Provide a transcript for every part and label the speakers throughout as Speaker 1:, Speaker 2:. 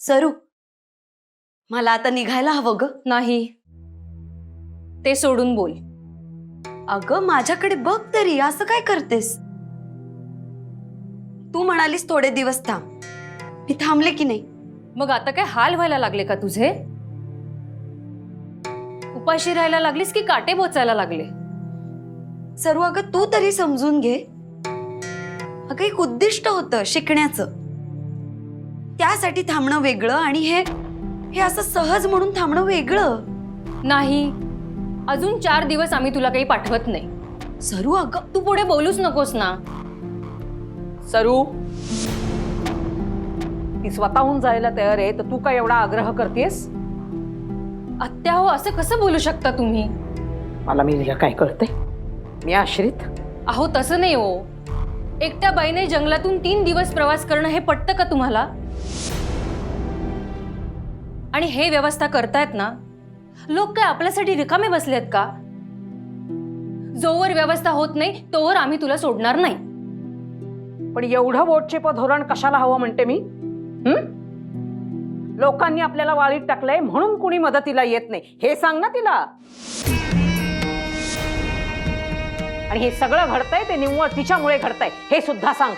Speaker 1: सरू, मला आता निघायला हवं ग.
Speaker 2: नाही, ते सोडून बोल.
Speaker 1: अगं माझ्याकडे बघ तरी, असं काय करतेस? तू म्हणालीस थोडे दिवस थांब, मी थांबले की नाही?
Speaker 2: मग आता काय हाल व्हायला लागले का तुझे? उपाशी राहायला लागलीस की काटे बोचायला लागले?
Speaker 1: सरू अगं तू तरी समजून घे. अगं एक उद्दिष्ट होतं शिकण्याचं, त्यासाठी थांबणं वेगळं आणि हे असं सहज म्हणून थांबणं वेगळं.
Speaker 2: नाही, अजून 4 दिवस आम्ही तुला काही पाठवत नाही.
Speaker 1: सरू अगं
Speaker 2: तू पुढे बोलूच नकोस ना.
Speaker 3: सरू, ती स्वतःहून जायला तयार आहे, तर तू काय एवढा आग्रह करतेस?
Speaker 2: आत्या हो, असं कसं बोलू शकता तुम्ही?
Speaker 3: मला मी काय कळते? मी आश्रित.
Speaker 2: अहो तसं नाही हो. एकट्या बाईने जंगलातून 3 दिवस प्रवास करणं हे पटतं का तुम्हाला? आणि हे व्यवस्था करतायत ना लोक, काय आपल्यासाठी रिकामे बसलेत का? जोवर व्यवस्था होत नाही तोवर आम्ही तुला सोडणार नाही.
Speaker 3: पण एवढं बोटचेप धोरण कशाला हवं म्हणते मी? लोकांनी आपल्याला वाळीत टाकलंय म्हणून कुणी मदतीला येत नाही, हे सांग ना तिला. आणि हे सगळं घडतंय ते निव्वळ तिच्यामुळे घडतंय, हे सुद्धा सांग.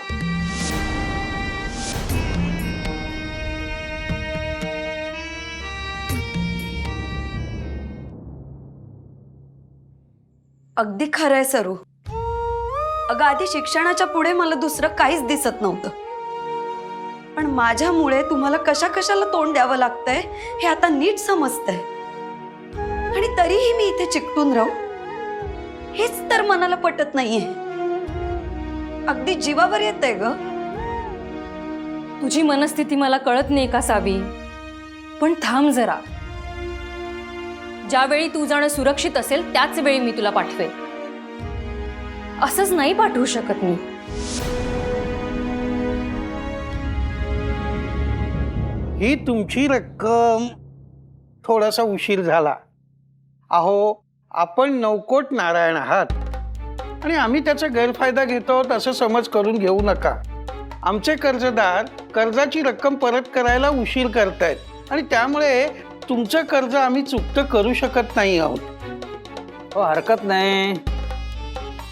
Speaker 1: अगदी खरंय सरू. अगं आधी शिक्षणाच्या पुढे मला दुसरं काहीच दिसत नव्हतं, पण माझ्यामुळे तुम्हाला कशाला तोंड द्यावं लागतंय हे आता नीट समजतंय. आणि तरीही मी इथे चिकटून राहू, हेच तर मनाला पटत नाहीये. अगदी जीवावर येतंय ग.
Speaker 2: तुझी मनस्थिती मला कळत नाही का सावी? पण थांब जरा. ज्यावेळी तू जाणं सुरक्षित असेल त्याच वेळी मी तुला पाठवेन. असंच नाही पाठवू शकत मी.
Speaker 4: ही तुमची रक्कम थोडासा उशीर झाला. अहो आपण नवकोट नारायण आहात आणि आम्ही त्याचा गैरफायदा घेतो आहोत असं समज करून घेऊ नका. आमचे कर्जदार कर्जाची रक्कम परत करायला उशीर करतायत आणि त्यामुळे तुमचं कर्ज आम्ही चुकतं करू शकत नाही आहोत.
Speaker 5: हो, हरकत नाही.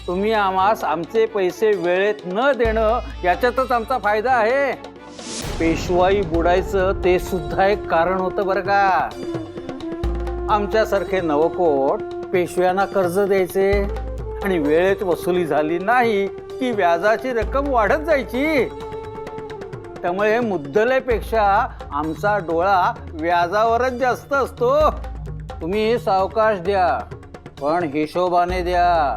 Speaker 5: तुम्ही आम्हास आमचे पैसे वेळेत न देणं याच्यातच आमचा फायदा आहे. पेशवाई बुडायचं ते सुद्धा एक कारण होतं बरं का. आमच्यासारखे नवकोट पेशव्यांना कर्ज द्यायचे आणि वेळेत वसुली झाली नाही की व्याजाची रक्कम वाढत जायची. त्यामुळे मुद्दलेपेक्षा आमचा डोळा व्याजावरच जास्त असतो. तुम्ही सावकाश द्या, पण हिशोबाने द्या.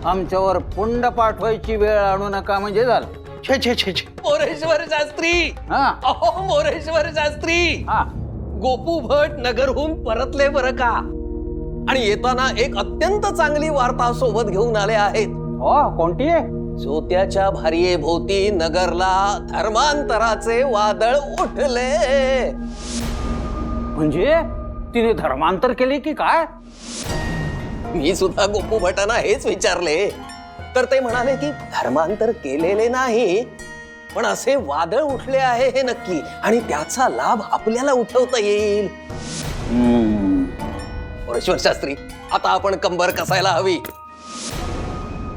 Speaker 5: आमच्यावर पुंड पाठवायची वेळ आणू नका म्हणजे झालं.
Speaker 4: छे छे छे छे.
Speaker 6: मोरेश्वर शास्त्री,
Speaker 5: हा
Speaker 6: अहो मोरेश्वर शास्त्री,
Speaker 5: हा
Speaker 6: गोपू भट नगरहून परतले बरं का. आणि येताना एक अत्यंत चांगली वार्ता सोबत घेऊन आले आहेत.
Speaker 5: हो, कोणती आहे?
Speaker 6: जोत्याच्या भार्येभोवती नगरला धर्मांतराचे वादळ उठले.
Speaker 5: म्हणजे तिने धर्मांतर केले की काय?
Speaker 6: मी सुद्धा गोपू भटांना हेच विचारले, तर ते म्हणाले की धर्मांतर केलेले नाही, पण असे वादळ उठले आहे हे नक्की, आणि त्याचा लाभ आपल्याला उठवता येईल. मोरेश्वर शास्त्री, आता आपण कंबर कसायला हवी.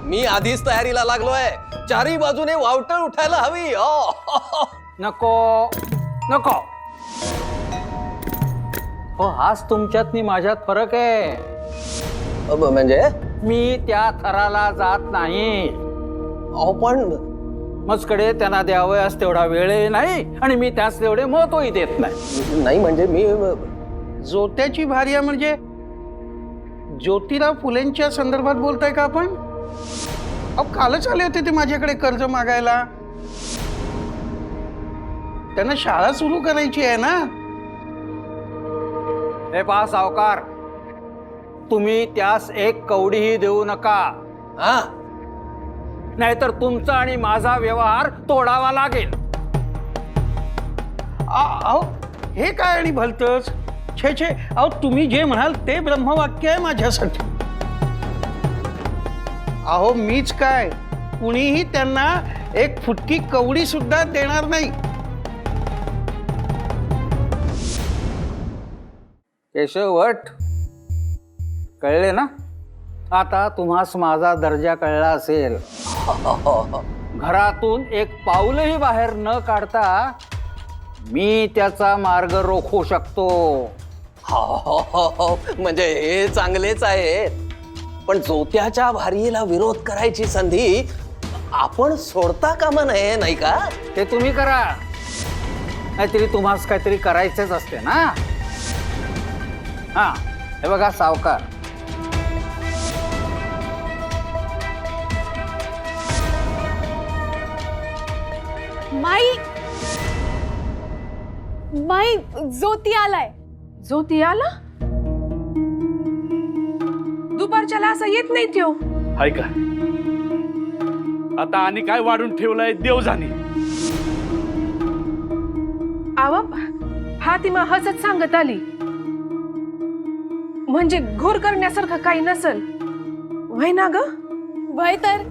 Speaker 6: मी आधीच तयारीला लागलोय. चारी बाजूने वावटळ उठायला हवी.
Speaker 5: नको नको. हो, हाच तुमच्यात नि माझ्यात फरक आहे.
Speaker 6: म्हणजे
Speaker 5: मी त्या थराला जात नाही.
Speaker 6: अहो पण
Speaker 5: मजकडे त्यांना द्यावयास तेवढा वेळ नाही आणि मी त्यास तेवढे महत्वही देत नाही.
Speaker 6: नाही म्हणजे मी
Speaker 4: जोत्याची भार्या म्हणजे ज्योतिराव फुलेंच्या संदर्भात बोलताय का आपण? अहो कालच आले होते ते माझ्याकडे कर्ज मागायला. त्यांना शाळा सुरू करायची आहे ना.
Speaker 5: हे पहा सावकार, तुम्ही त्यास एक कवडीही देऊ नका.
Speaker 6: हा,
Speaker 5: नाहीतर तुमचा आणि माझा व्यवहार तोडावा लागेल.
Speaker 4: अहो हे काय आणि भलतच. छे छे. अहो तुम्ही जे म्हणाल ते ब्रह्मवाक्य आहे माझ्यासाठी. अहो मीच काय, कुणीही त्यांना एक फुटकी कवडी सुद्धा देणार नाही.
Speaker 5: केशवट, कळले ना? आता तुम्हास माझा दर्जा कळला असेल. घरातून एक पाऊलही बाहेर न काढता मी त्याचा मार्ग रोखू शकतो.
Speaker 6: हो, म्हणजे हे चांगलेच आहेत, पण जोत्याच्या भारीला विरोध करायची संधी आपण सोडता कामा नये, नाही का?
Speaker 5: ते तुम्ही करा, नाहीतरी तुम्हास काहीतरी करायचेच असते ना. हा, हे बघा सावकार,
Speaker 2: माई माई ज्योती आलाय.
Speaker 7: ज्योती आला? दुपारच्याला असं येत नाही त्यो.
Speaker 8: हाय का? आता आणि काय वाढून ठेवलंय देव जाणे.
Speaker 7: आव फातिमा हसत सांगत आली, म्हणजे घोर करण्यासारखं काही नसल. वय ना ग?
Speaker 2: वय तर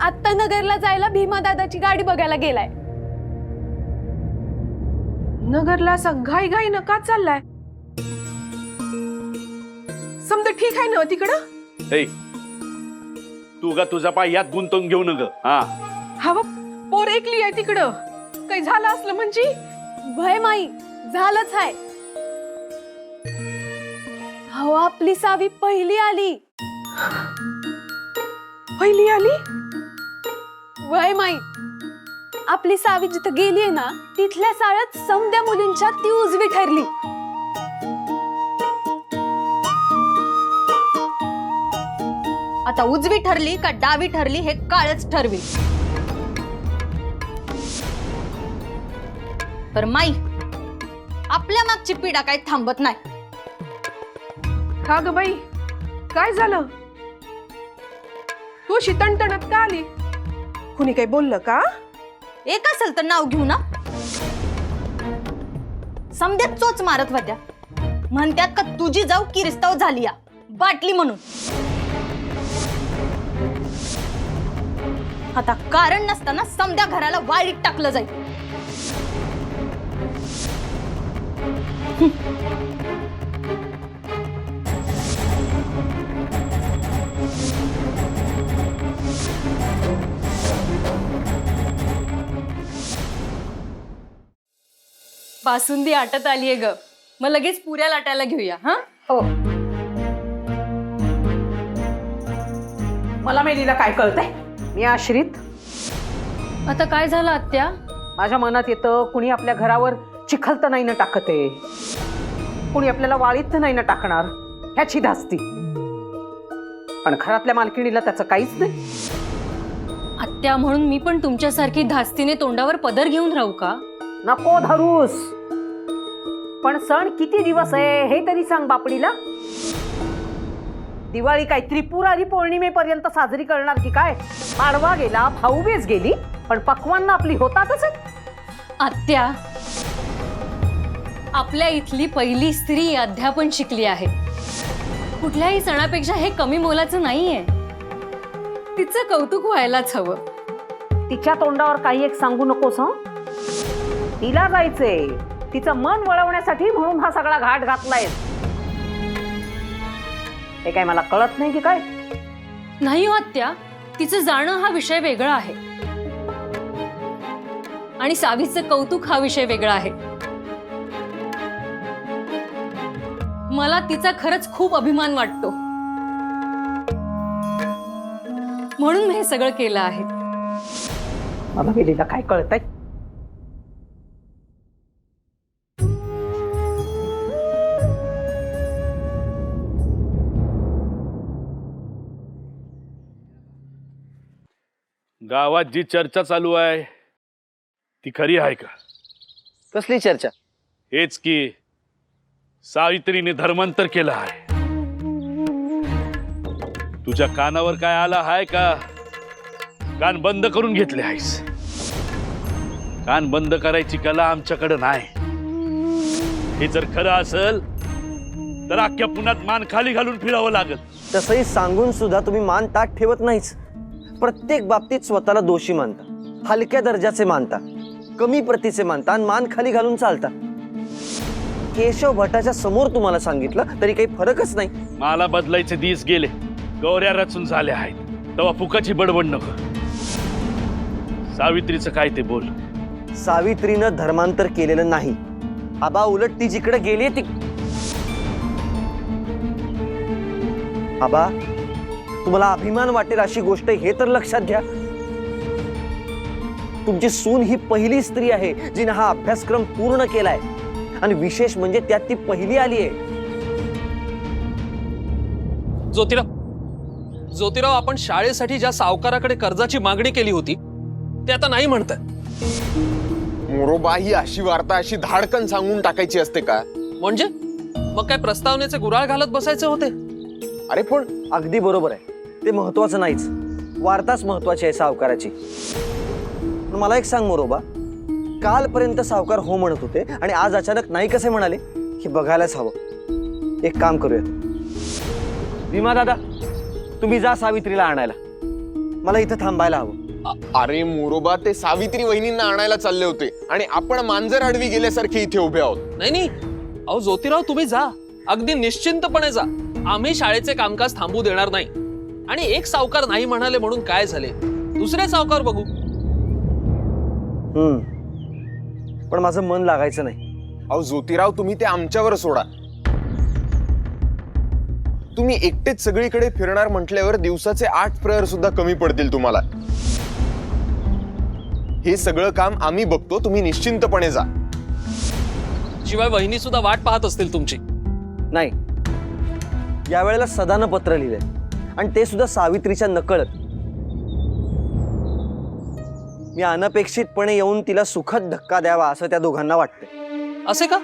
Speaker 2: आत्ता नगरला जायला भीमा दादाची गाडी बघायला गेलाय.
Speaker 7: नगरला असा घाई घाई न का चाललाय? समजा ठीक आहे ना तिकडं?
Speaker 8: ए, तू का तुझा पाय यात गुंतवून घेऊ नग. हा,
Speaker 7: हव पोर एकली आहे तिकडं, काही झालं असलं म्हणजे?
Speaker 2: भय माई झालंच आहे. हो, आपली सावी पहिली आली.
Speaker 7: पहिली आली?
Speaker 2: वय माई, आपली सावी जिथं गेलीये ना तिथल्या शाळेत समद्या मुलींच्या ती उजवी ठरली. आता उजवी ठरली का डावी ठरली हे काळच ठरवी. तर माई, आपल्या मागची पिढा काही थांबत नाही.
Speaker 7: का ग बाई, काय झालं? तू अशी तणतणत का आली? कुणी काही बोललं का?
Speaker 2: एक असेल तर नाव घेऊ ना. समद्यात चोच मारत होत्या, म्हणत्यात का तुझी जाऊ किरिस्ताव झाली या बाटली म्हणून. आता कारण नसताना समद्या घराला वाळीत टाकलं जाईल. बासुंदी आटत आलीये ग, मग लगेच पुऱ्या लाटायला घेऊया. हा,
Speaker 3: हो. मला मेलीला काय कळतंय? मी आश्रित.
Speaker 2: आता काय झालं आत्या?
Speaker 3: माझ्या मनात येतं, कुणी आपल्या घरावर चिखल तर नाही ना टाकत आहे, कुणी आपल्याला वाळीत तर नाही ना टाकणार, ह्याची धास्ती. पण घरातल्या मालकिणीला त्याचं काहीच नाही.
Speaker 2: आत्या, म्हणून मी पण तुमच्यासारखी धास्तीने तोंडावर पदर घेऊन राहू का?
Speaker 3: नको धरूस. पण सण किती दिवस आहे हे तरी सांग बापडीला. दिवाळी काय त्रिपुरारी पौर्णिमेपर्यंत साजरी करणार की काय? पाडवा गेला, भाऊबीज गेली, पण पक्वांना आपली होतातच.
Speaker 2: आत्या, आपल्या इथली पहिली स्त्री अध्यापन शिकली आहे. कुठल्याही सणापेक्षा हे कमी मोलाचं नाहीये. तिचं कौतुक व्हायलाच हवं.
Speaker 3: तिच्या तोंडावर काही एक सांगू नकोस हं. तिला जायचंय, तिचं मन वळवण्यासाठी, म्हणून हा सगळा घाट घातलाय. हे काय मला कळत नाही की काय?
Speaker 2: नाही हो आत्या, तिचं जाणं हा विषय वेगळा आहे आणि सावीचं कौतुक हा विषय वेगळा आहे. मला तिचा खरंच खूप अभिमान वाटतो, म्हणून मी हे सगळं केलं आहे.
Speaker 3: मला गेलीला काय कळतंय?
Speaker 8: गावात जी चर्चा चालू आहे ती खरी आहे का?
Speaker 6: कसली चर्चा?
Speaker 8: हेच की सावित्रीने धर्मांतर केलं आहे. तुझ्या कानावर काय आला आहे का? कान बंद करून घेतले आहेस. कान बंद करायची कला आमच्याकडे नाही. हे जर खरं असेल तर अख्ख्या पुण्यात मान खाली घालून फिरावं लागेल.
Speaker 9: तसंही सांगून सुद्धा तुम्ही मान ताट ठेवत नाहीच. प्रत्येक बाबतीत स्वतःला दोषी मानता, हलक्या दर्जाचे मानता, कमी प्रतीचे मानता आणि मान खाली घालून चालता. केशव भटाच्या समोर तुम्हाला सांगितलं तरी काही फरकच नाही.
Speaker 8: मला बदलायचे दिस गेले, गौऱ्या रचून झाल्या आहेत, तेव्हा फुकाची बडबड नको. सावित्रीचं काय ते बोल.
Speaker 9: सावित्रीनं धर्मांतर केलेलं नाही आबा, उलट ती जिकडे गेली ती. आबा, तुम्हाला अभिमान वाटेल अशी गोष्ट हे तर लक्षात घ्या, तुमची सून ही पहिली स्त्री आहे जिने हा अभ्यासक्रम पूर्ण केलाय. आणि विशेष म्हणजे त्यात ती पहिली आली आहे.
Speaker 6: ज्योतिराव, आपण शाळेसाठी ज्या सावकाराकडे कर्जाची मागणी केली होती ते आता नाही म्हणतात.
Speaker 10: मोरोबा, ही अशी वार्ता अशी धाडकन सांगून टाकायची असते का?
Speaker 6: म्हणजे मग काय प्रस्तावनेचे गुराळ घालत बसायचे होते?
Speaker 10: अरे पण
Speaker 9: अगदी बरोबर आहे, ते महत्वाचं नाहीच, वार्ताच महत्वाची आहे सावकाराची. पण मला एक सांग मोरोबा, कालपर्यंत सावकार हो म्हणत होते आणि आज अचानक नाही कसे म्हणाले हे बघायलाच हवं. एक काम करूयात, भीमा दादा तुम्ही जा सावित्रीला आणायला, मला इथं थांबायला हवं.
Speaker 10: अरे मोरोबा, ते सावित्री वहिनींना आणायला चालले होते आणि आपण मांजर आडवी गेल्यासारखे इथे उभे आहोत.
Speaker 6: नाही, अहो ज्योतिराव, तुम्ही जा, अगदी निश्चिंतपणे जा. आम्ही शाळेचे कामकाज थांबू देणार नाही. आणि एक सावकार नाही म्हणाले म्हणून काय झाले, दुसरे सावकार बघू.
Speaker 9: पण माझं मन लागायचं नाही.
Speaker 10: अहो ज्योतिराव, तुम्ही ते आमच्यावर सोडा. तुम्ही एकटेच सगळीकडे फिरणार म्हटल्यावर दिवसाचे 8 प्रहर सुद्धा कमी पडतील तुम्हाला. हे सगळं काम आम्ही बघतो, तुम्ही निश्चिंतपणे जा.
Speaker 6: शिवाय वहिनी सुद्धा वाट पाहत असतील तुमची.
Speaker 9: नाही, यावेळेला सदानं पत्र लिहिलंय आणि ते सुद्धा सावित्रीच्या नकळत. मी अनपेक्षितपणे येऊन तिला सुखद धक्का द्यावा असं त्या दोघांना वाटतंय.
Speaker 6: असे का?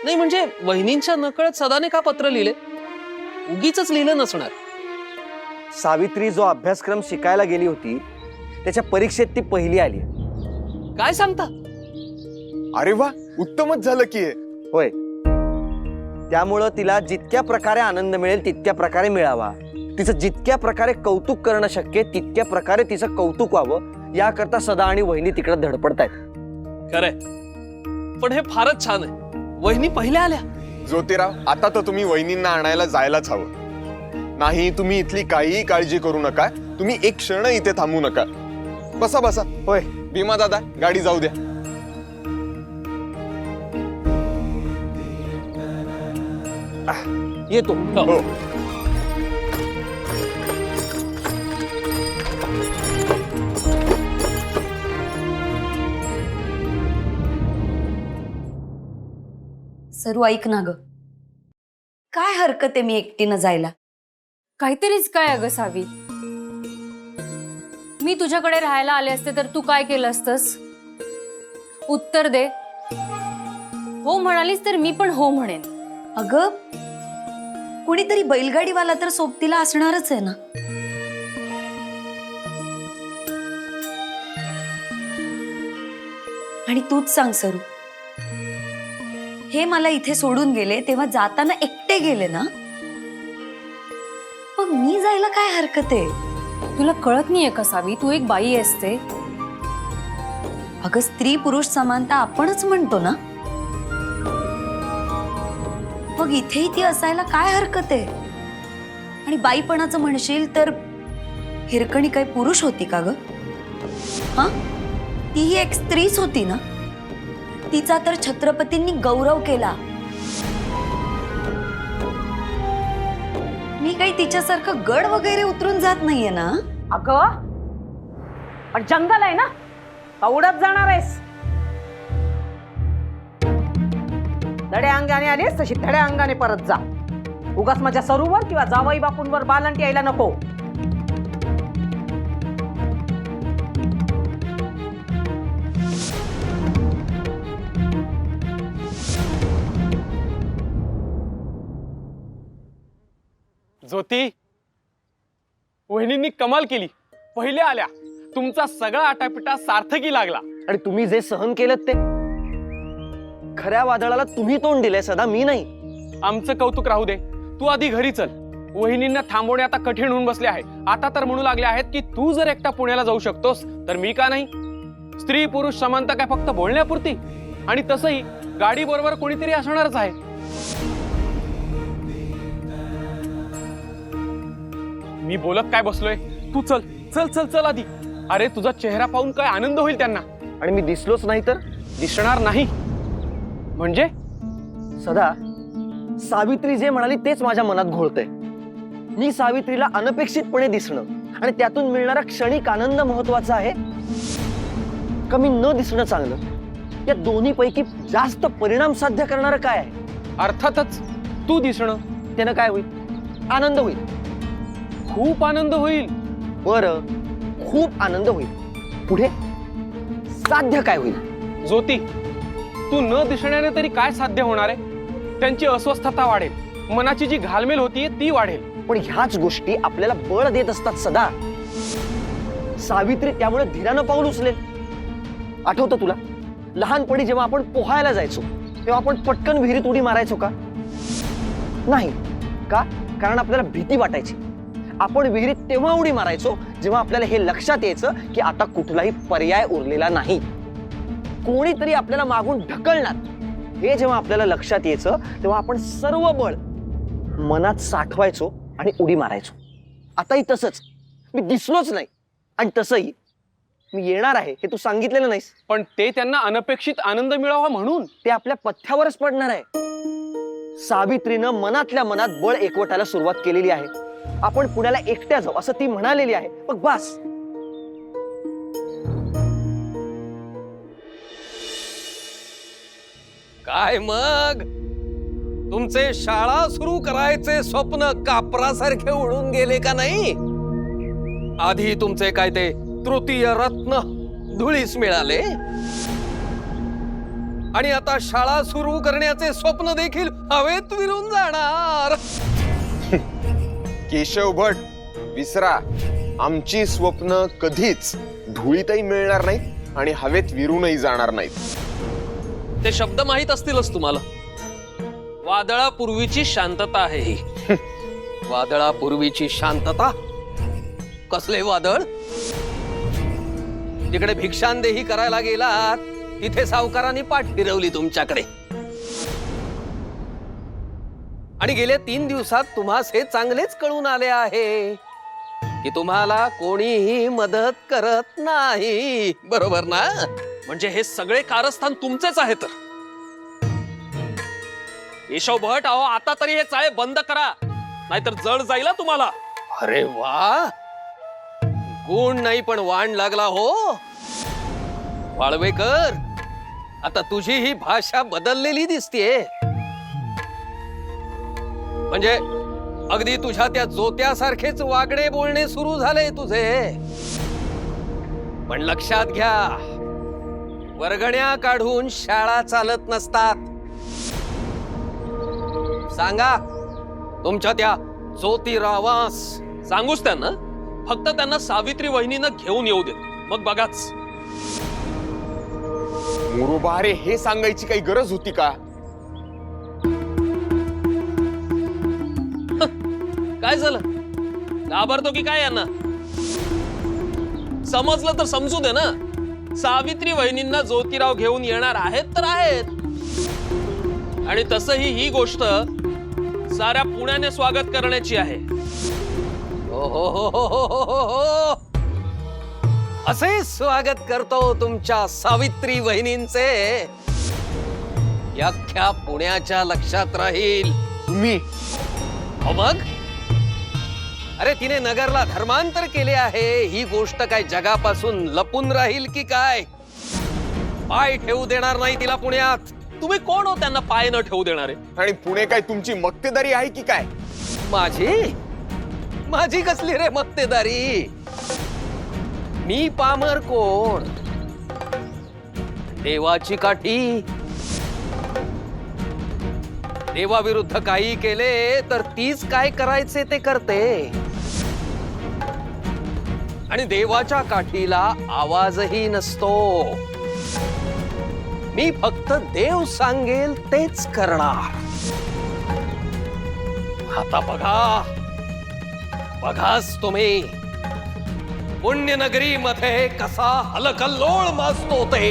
Speaker 6: नाही म्हणजे वहिनींच्या नकळत सदाने का पत्र लिहिले? उगीच लिहिलं नसणार.
Speaker 9: सावित्री जो अभ्यासक्रम शिकायला गेली होती त्याच्या परीक्षेत ती पहिली आली.
Speaker 6: काय सांगता?
Speaker 10: अरे वा, उत्तमच झालं की हे.
Speaker 9: होय, त्यामुळं तिला जितक्या प्रकारे आनंद मिळेल तितक्या प्रकारे मिळावा, तिचं जितक्या प्रकारे कौतुक करणं शक्य आहे तितक्या प्रकारे तिचं कौतुक व्हावं याकरता सदा आणि वहिनी तिकडे धडपडतायत.
Speaker 6: खरंय, पण हे फारच छान आहे. वहिनी पहिल्या आल्या.
Speaker 10: ज्योतिराव, आता तर तुम्ही वहिनींना आणायला जायलाच हवं. नाही, तुम्ही इथली काहीही काळजी करू नका. तुम्ही एक क्षण इथे थांबू नका. बसा बसा.
Speaker 9: होय,
Speaker 10: भीमा दादा, गाडी जाऊ द्या.
Speaker 9: येतो.
Speaker 10: हो.
Speaker 1: सरू ऐक ना ग, काय हरकत आहे मी एकटीनं जायला?
Speaker 2: काहीतरीच काय अगं सावी, मी तुझ्याकडे राहायला आले असते तर तू काय केलं असतंस? उत्तर दे. हो म्हणालीस तर मी पण हो म्हणेन.
Speaker 1: अगं, कुणीतरी बैलगाडीवाला तर सोबतीला असणारच आहे ना. आणि तूच सांग सरू, हे मला इथे सोडून गेले तेव्हा जाताना एकटे गेले ना, मग मी जायला काय हरकत आहे?
Speaker 2: तुला कळत नाहीये का सावी, तू एक बाई असते.
Speaker 1: अगं, स्त्री पुरुष समानता आपणच म्हणतो ना, मग इथेही ती असायला काय हरकत आहे? आणि बाईपणाचं म्हणशील तर हिरकणी काही पुरुष होती का ग? हा, तीही एक स्त्रीच होती ना. तिचा तर छत्रपतींनी गौरव केला. मी काही तिच्यासारखं गड वगैरे उतरून जात नाहीये ना.
Speaker 3: अगं, पण जंगल आहे ना, उडत जाणार आहेस? धड्या अंगाने आलीस तशी धड्या अंगाने परत जा. उगाच माझ्या सरूवर किंवा जावई बापूंवर बालंटी यायला नको.
Speaker 11: ज्योती, वहिनींनी कमाल केली, पहिल्या आल्या. तुमचा सगळा आटापिटा सार्थकी लागला.
Speaker 9: आणि तुम्ही जे सहन केलं ते, खऱ्या वादळाला तुम्ही तोंड दिलंय सदा, मी नाही.
Speaker 11: आमचं कौतुक राहू दे, तू आधी घरी चल. वहिनींना थांबवणे आता कठीण होऊन बसले आहे. आता तर म्हणू लागले आहेत की तू जर एकटा पुण्याला जाऊ शकतोस तर मी का नाही. स्त्री पुरुष समानता काय फक्त बोलण्यापुरती? आणि तसंही गाडी बरोबर कोणीतरी असणारच आहे. मी बोलत काय बसलोय, तू चल चल चल चल आधी. अरे तुझा चेहरा पाहून काय आनंद होईल त्यांना.
Speaker 9: आणि मी दिसलोच नाही तर?
Speaker 11: दिसणार नाही म्हणजे?
Speaker 9: सदा, सावित्री जे म्हणाली तेच माझ्या मनात घोळतंय. मी सावित्रीला अनपेक्षितपणे दिसणं आणि त्यातून मिळणारा क्षणिक आनंद महत्वाचा आहे का मी न दिसणं चांगलं? या दोन्ही पैकी जास्त परिणाम साध्य करणारं काय आहे?
Speaker 11: अर्थातच तू दिसणं.
Speaker 9: त्यानं काय होईल? आनंद होईल.
Speaker 11: खूप आनंद होईल.
Speaker 9: बरं, खूप आनंद होईल. पुढे साध्य काय होईल?
Speaker 11: ज्योती, तू न दिसण्याने तरी काय साध्य होणार आहे? त्यांची अस्वस्थता वाढेल, मनाची जी घालमेल होतीये ती वाढेल.
Speaker 9: पण ह्याच गोष्टी आपल्याला बळ देत असतात सदा. सावित्री त्यामुळे धीरानं पाऊल उचलेल. आठवतं तुला, लहानपणी जेव्हा आपण पोहायला जायचो तेव्हा आपण पटकन विहिरीत उडी मारायचो का? नाही. का? कारण आपल्याला भीती वाटायची. आपण विहिरीत तेव्हा उडी मारायचो जेव्हा आपल्याला हे लक्षात यायचं की आता कुठलाही पर्याय उरलेला नाही, कोणीतरी आपल्याला मागून ढकलणार. हे जेव्हा आपल्याला लक्षात यायचं तेव्हा आपण सर्व बळ मनात साठवायचो आणि उडी मारायचो. आताही तसंच. मी दिसलोच नाही आणि तसंही मी येणार आहे हे तू सांगितलेलं नाहीस.
Speaker 11: पण ते त्यांना अनपेक्षित आनंद मिळावा म्हणून.
Speaker 9: ते आपल्या पथ्यावरच पडणार आहे. सावित्रीनं मनातल्या मनात बळ एकवटायला सुरुवात केलेली आहे. आपण पुण्याला एकट्या जाऊ असं ती म्हणालेली आहे. मग बस.
Speaker 6: काय मग तुमचे शाळा सुरू करायचे स्वप्न कापरासारखे उडून गेले का नाही? आधी तुमचे काय ते तृतीय रत्न धुळीस मिळाले आणि आता शाळा सुरू करण्याचे स्वप्न देखील हवेत विरून जाणार.
Speaker 10: केशव भट, विसरा. आमची स्वप्न कधीच धुळीतही मिळणार नाहीत आणि हवेत विरूनही जाणार नाहीत.
Speaker 6: ते शब्द माहित असतीलच तुम्हाला. वादळापूर्वीची शांतता आहे ही. वादळापूर्वीची शांतता? कसले वादळ? तिकडे भिक्षांदेही करायला गेलात तिथे सावकारांनी पाठ फिरवली तुमच्याकडे. आणि गेल्या 3 दिवसात तुम्हास हे चांगलेच कळून आले आहे की तुम्हाला कोणीही मदत करत नाही. बरोबर ना?
Speaker 11: म्हणजे हे सगळे कारस्थान तुमचेच आहे तर? केशव भट, अहो आता तरी हे चाळे बंद करा, नाहीतर जड जाईल तुम्हाला.
Speaker 6: अरे वा, गुण नाही पण वाण लागला हो. वाळवेकर, आता तुझी ही भाषा बदललेली दिसतीये. म्हणजे अगदी तुझ्या त्या जोत्यासारखेच वागणे बोलणे सुरू झाले तुझे. पण लक्षात घ्या, वर्गण्या काढून शाळा चालत नसतात. सांगा तुमच्या त्या ज्योतिरावास.
Speaker 11: सांगूच त्यांना. फक्त त्यांना सावित्री वहिनीनं घेऊन येऊ दे, मग बघाच.
Speaker 10: मोरोबा, अरे हे सांगायची काही गरज होती का?
Speaker 11: काय झालं? घाबरतो की काय यांना? समजलं तर समजू दे ना. सावित्री वहिनींना ज्योतिराव घेऊन येणार आहेत तर आहेत. आणि तसंही ही गोष्ट साऱ्या पुण्याने स्वागत करण्याची आहे.
Speaker 6: हो, असे स्वागत करतो तुमच्या सावित्री वहिनींचे. अख्ख्या पुण्याच्या लक्षात राहील.
Speaker 10: तुम्ही
Speaker 6: हो मग? अरे तिने नगरला धर्मांतर केले आहे ही गोष्ट काय जगापासून लपून राहील की काय? पाय ठेवू देणार नाही तिला पुण्यात.
Speaker 11: तुम्ही कोण हो त्यांना पाय न ठेवू देणारे?
Speaker 10: आणि पुणे काय तुमची मक्तेदारी आहे की काय?
Speaker 6: माझी कसली रे मक्तेदारी? मी पामर कोण? देवाची काठी. देवाविरुद्ध काही केले तर तीच काय करायचे ते करते. आणि देवाच्या काठीला आवाजही नसतो. मी फक्त देव सांगेल तेच करणार. आता बघाच तुम्ही पुण्यनगरी मध्ये कसा हलकल्लोळ माजतो ते.